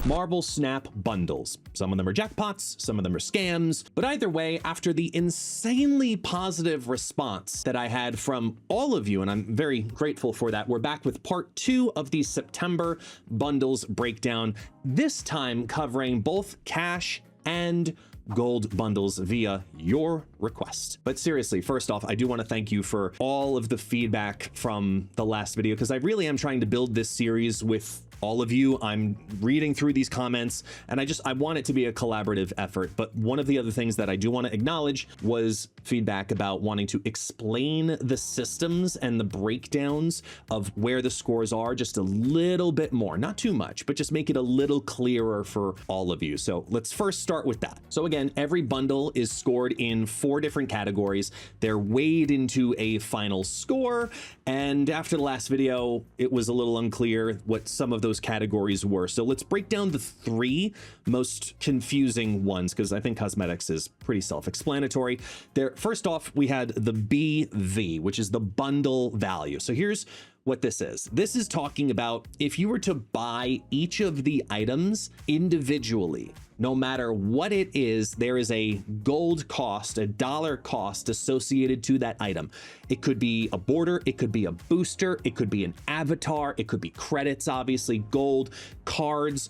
Marble Snap bundles. Some of them are jackpots, some of them are scams, but either way, after the insanely positive response that I had from all of you, and I'm very grateful for that, we're back with part 2 of the September bundles breakdown, this time covering both cash and gold bundles via your request. But seriously, first off, I do want to thank you for all of the feedback from the last video, because I really am trying to build this series with all of you. I'm reading through these comments and I want it to be a collaborative effort. But one of the other things that I do want to acknowledge was feedback about wanting to explain the systems and the breakdowns of where the scores are just a little bit more, not too much, but just make it a little clearer for all of you. So let's first start with that. So again, every bundle is scored in 4 different categories. They're weighed into a final score. And after the last video, it was a little unclear what some of those categories were. So let's break down the 3 most confusing ones, because I think cosmetics is pretty self-explanatory. First off, we had the BV, which is the bundle value. So here's what this is. This is talking about if you were to buy each of the items individually, no matter what it is, there is a gold cost, a dollar cost associated to that item. It could be a border, it could be a booster, it could be an avatar, it could be credits, obviously, gold, cards,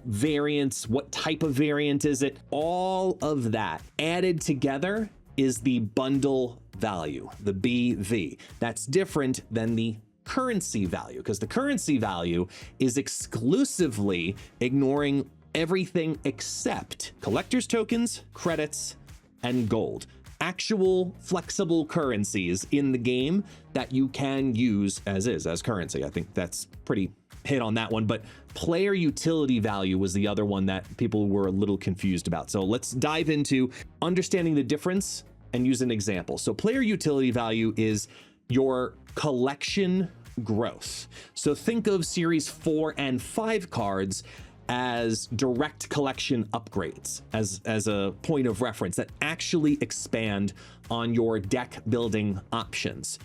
variants, what type of variant is it? All of that added together is the bundle value, the BV. That's different than the currency value, because the currency value is exclusively ignoring everything except collector's tokens, credits, and gold. Actual flexible currencies in the game that you can use as currency. I think that's pretty hit on that one, but player utility value was the other one that people were a little confused about. So let's dive into understanding the difference and use an example. So player utility value is your collection growth. So think of series 4 and 5 cards as direct collection upgrades, as a point of reference that actually expand on your deck building options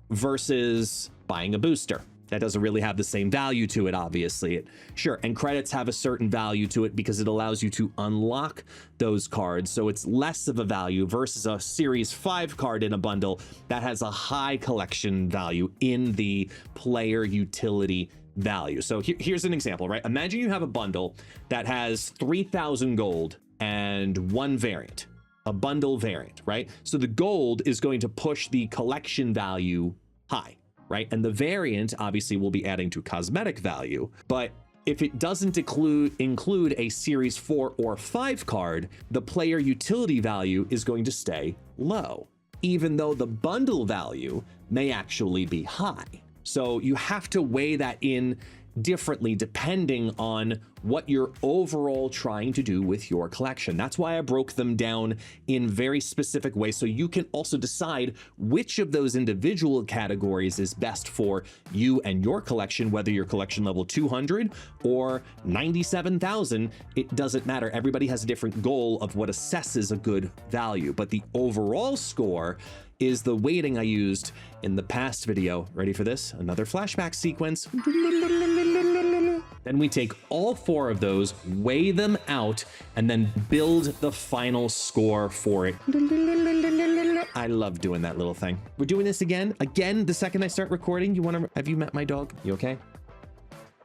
versus buying a booster. That doesn't really have the same value to it, obviously. Sure, and credits have a certain value to it because it allows you to unlock those cards, so it's less of a value versus a Series 5 card in a bundle that has a high collection value in the player utility value. So here's an example, right? Imagine you have a bundle that has 3,000 gold and 1 variant, a bundle variant, right? So the gold is going to push the collection value high, right? And the variant obviously will be adding to cosmetic value, but if it doesn't include a Series 4 or 5 card, the player utility value is going to stay low, even though the bundle value may actually be high. So you have to weigh that in differently depending on what you're overall trying to do with your collection. That's why I broke them down in very specific ways, so you can also decide which of those individual categories is best for you and your collection, whether your collection level 200 or 97,000, it doesn't matter. Everybody has a different goal of what assesses a good value, but the overall score is the weighting I used in the past video. Ready for this? Another flashback sequence. Then we take all 4 of those, weigh them out, and then build the final score for it. I love doing that little thing. We're doing this again the second I start recording. Have you met my dog? You okay?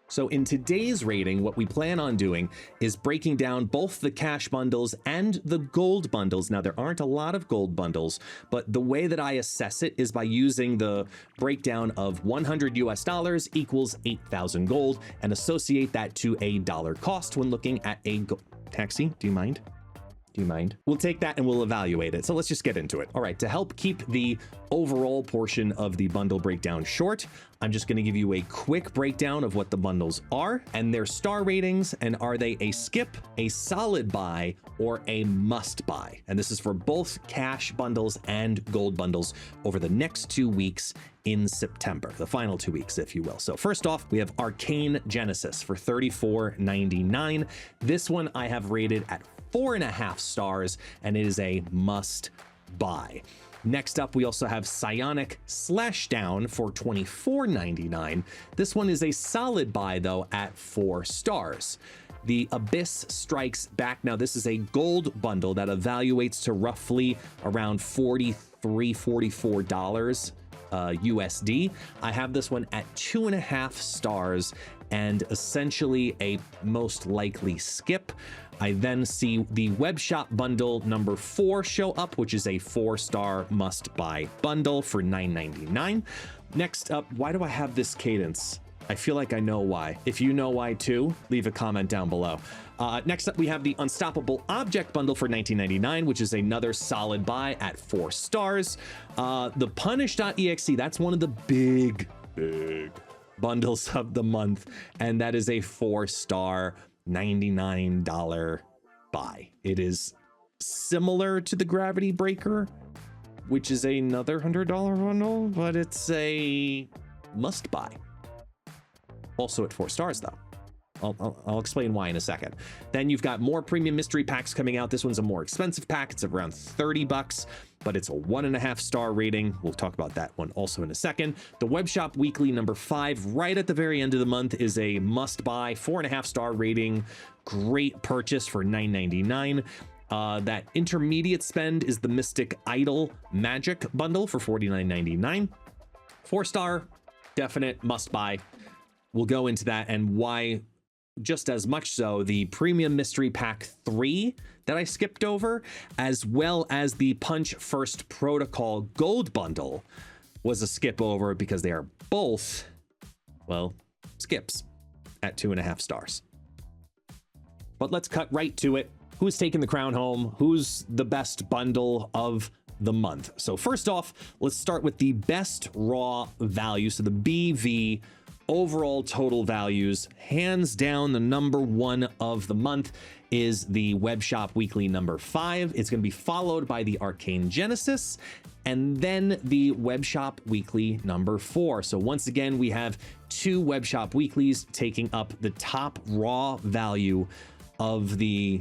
So in today's rating, what we plan on doing is breaking down both the cash bundles and the gold bundles. Now, there aren't a lot of gold bundles, but the way that I assess it is by using the breakdown of $100 equals 8,000 gold and associate that to a dollar cost when looking at a taxi. Do you mind? Do you mind? We'll take that and we'll evaluate it. So let's just get into it. All right, to help keep the overall portion of the bundle breakdown short, I'm just going to give you a quick breakdown of what the bundles are and their star ratings, and are they a skip, a solid buy, or a must buy. And this is for both cash bundles and gold bundles over the next 2 weeks in September, the final 2 weeks, if you will. So first off, we have Arcane Genesis for $34.99. This one I have rated at 4.5 stars, and it is a must buy. Next up, we also have Psionic Slashdown for $24.99. This one is a solid buy though at 4 stars. The Abyss Strikes Back. Now, this is a gold bundle that evaluates to roughly around $44 USD. I have this one at 2.5 stars and essentially a most likely skip. I then see the web shop bundle number 4 show up, which is a 4-star must-buy bundle for $9.99. Next up, why do I have this cadence? I feel like I know why. If you know why too, leave a comment down below. Next up, we have the Unstoppable Object bundle for $19.99, which is another solid buy at 4 stars. The Punish.exe, that's one of the big bundles of the month, and that is a 4-star $99 buy. It is similar to the Gravity Breaker, which is another $100 bundle, but it's a must buy. Also at 4 stars though. I'll explain why in a second. Then you've got more premium mystery packs coming out. This one's a more expensive pack. It's around $30, but it's a 1.5 star rating. We'll talk about that one also in a second. The Web Shop Weekly number 5, right at the very end of the month, is a must buy, 4.5 star rating. Great purchase for $9.99. That intermediate spend is the Mystic Idol Magic bundle for $49.99. 4-star, definite must buy. We'll go into that and why. Just as much so, the Premium Mystery Pack 3 that I skipped over, as well as the Punch First Protocol Gold Bundle, was a skip over because they are both, well, skips at 2.5 stars. But let's cut right to it. Who's taking the crown home? Who's the best bundle of the month? So first off, let's start with the best raw value. So the BV overall total values, hands down, the number 1 of the month is the Web Shop Weekly number 5. It's going to be followed by the Arcane Genesis and then the Web Shop Weekly number 4. So once again, we have 2 Web Shop Weeklies taking up the top raw value of the,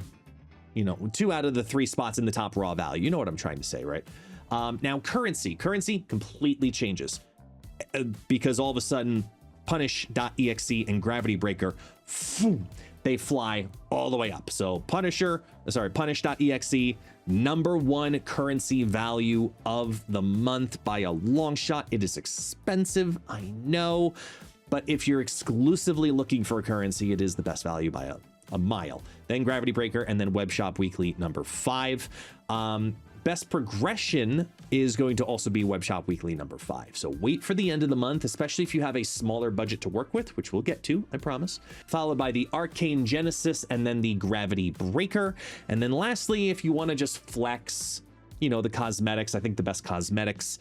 2 out of the 3 spots in the top raw value. You know what I'm trying to say, right? Now, currency completely changes because all of a sudden, Punish.exe and Gravity Breaker, they fly all the way up. So Punish.exe, number 1 currency value of the month by a long shot. It is expensive, I know, but if you're exclusively looking for a currency, it is the best value by a mile. Then Gravity Breaker, and then Web Shop Weekly number 5. Best progression is going to also be Web Shop Weekly number 5. So wait for the end of the month, especially if you have a smaller budget to work with, which we'll get to, I promise. Followed by the Arcane Genesis and then the Gravity Breaker. And then lastly, if you want to just flex, the cosmetics, I think the best cosmetics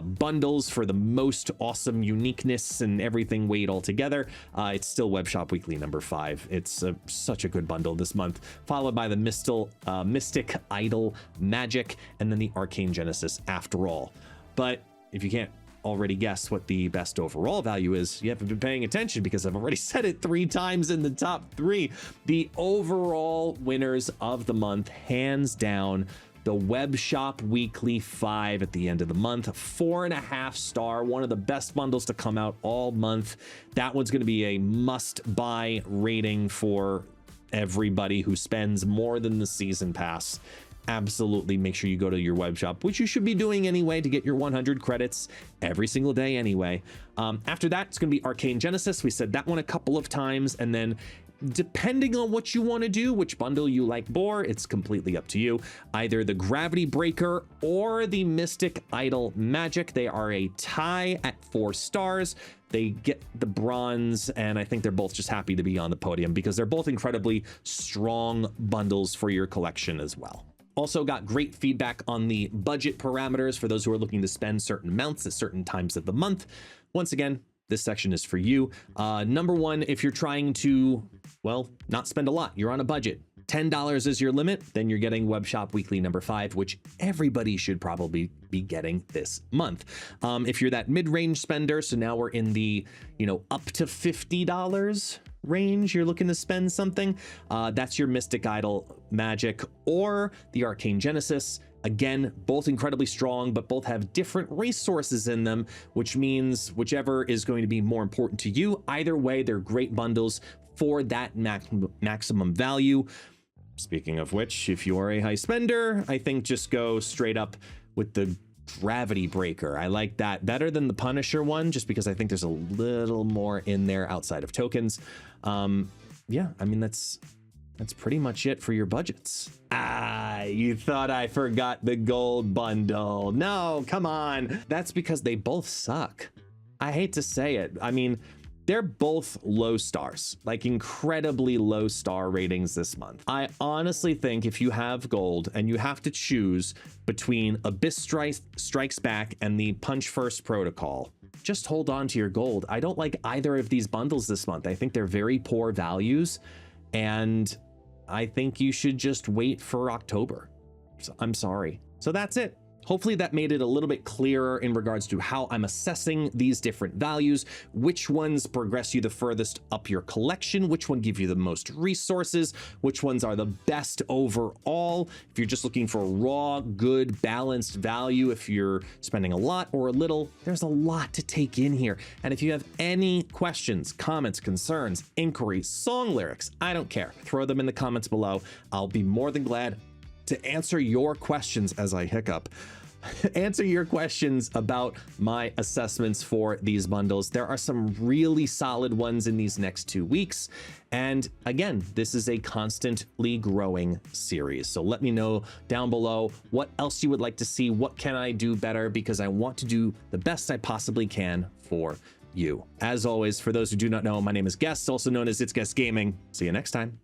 bundles for the most awesome uniqueness and everything weighed all together, it's still Web Shop Weekly number 5. It's such a good bundle this month, followed by the Mystic Idol Magic and then the Arcane Genesis after all. But if you can't already guess what the best overall value is, you haven't been paying attention because I've already said it 3 times in the top 3. The overall winners of the month, hands down, the Web Shop Weekly 5 at the end of the month, 4.5 star, one of the best bundles to come out all month. That one's going to be a must-buy rating for everybody who spends more than the season pass. Absolutely make sure you go to your web shop, which you should be doing anyway to get your 100 credits every single day anyway. After that, it's going to be Arcane Genesis. We said that one a couple of times, and then depending on what you want to do, which bundle you like more, it's completely up to you. Either the Gravity Breaker or the Mystic Idol Magic. They are a tie at 4 stars. They get the bronze, and I think they're both just happy to be on the podium because they're both incredibly strong bundles for your collection as well. Also got great feedback on the budget parameters for those who are looking to spend certain amounts at certain times of the month. Once again, this section is for you. Number 1, if you're trying to, well, not spend a lot, you're on a budget. $10 is your limit, then you're getting Web Shop Weekly number 5, which everybody should probably be getting this month. If you're that mid-range spender, so now we're in the, up to $50 range, you're looking to spend something, that's your Mystic Idol Magic or the Arcane Genesis. Again, both incredibly strong, but both have different resources in them, which means whichever is going to be more important to you. Either way, they're great bundles for that maximum value. Speaking of which, if you are a high spender, I think just go straight up with the Gravity Breaker. I like that better than the Punisher one, just because I think there's a little more in there outside of tokens. Yeah, I mean, that's pretty much it for your budgets. Ah, you thought I forgot the gold bundle. No, come on. That's because they both suck. I hate to say it. I mean, they're both low stars, like incredibly low star ratings this month. I honestly think if you have gold and you have to choose between Abyss Strikes Back and the Punch First Protocol, just hold on to your gold. I don't like either of these bundles this month. I think they're very poor values, and I think you should just wait for October. So, I'm sorry. So that's it. Hopefully that made it a little bit clearer in regards to how I'm assessing these different values, which ones progress you the furthest up your collection, which one give you the most resources, which ones are the best overall. If you're just looking for raw, good, balanced value, if you're spending a lot or a little, there's a lot to take in here. And if you have any questions, comments, concerns, inquiries, song lyrics, I don't care. Throw them in the comments below. I'll be more than glad to answer your questions as I hiccup. Answer your questions about my assessments for these bundles. There are some really solid ones in these next 2 weeks. And again, this is a constantly growing series. So let me know down below what else you would like to see. What can I do better? Because I want to do the best I possibly can for you. As always, for those who do not know, my name is Guest, also known as ItsGuestGaming. See you next time.